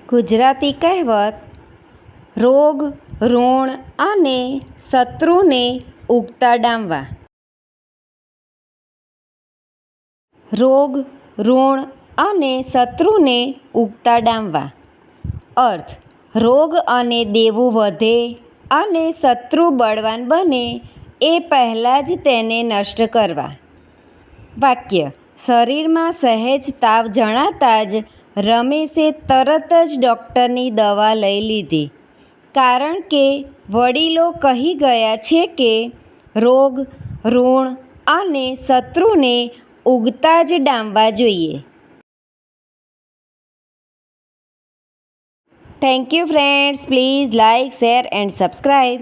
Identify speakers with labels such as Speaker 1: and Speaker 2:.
Speaker 1: ગુજરાતી કહેવત: રોગ, ઋણ અને શત્રુને ઉગતા ડામવા. રોગ, ઋણ અને શત્રુને ઉગતા ડામવા. અર્થ: રોગ અને દેવું વધે અને શત્રુ બળવાન બને એ પહેલાં જ તેને નષ્ટ કરવા. વાક્ય: શરીરમાં સહેજ તાવ જણાતાં જ રમેશે તરત જ ડૉક્ટરની દવા લઈ લીધી, કારણ કે વડીલો કહી ગયા છે કે રોગ, ઋણ અને શત્રુને ઉગતા જ ડામવા જોઈએ. Thank you friends. Please like, share and subscribe.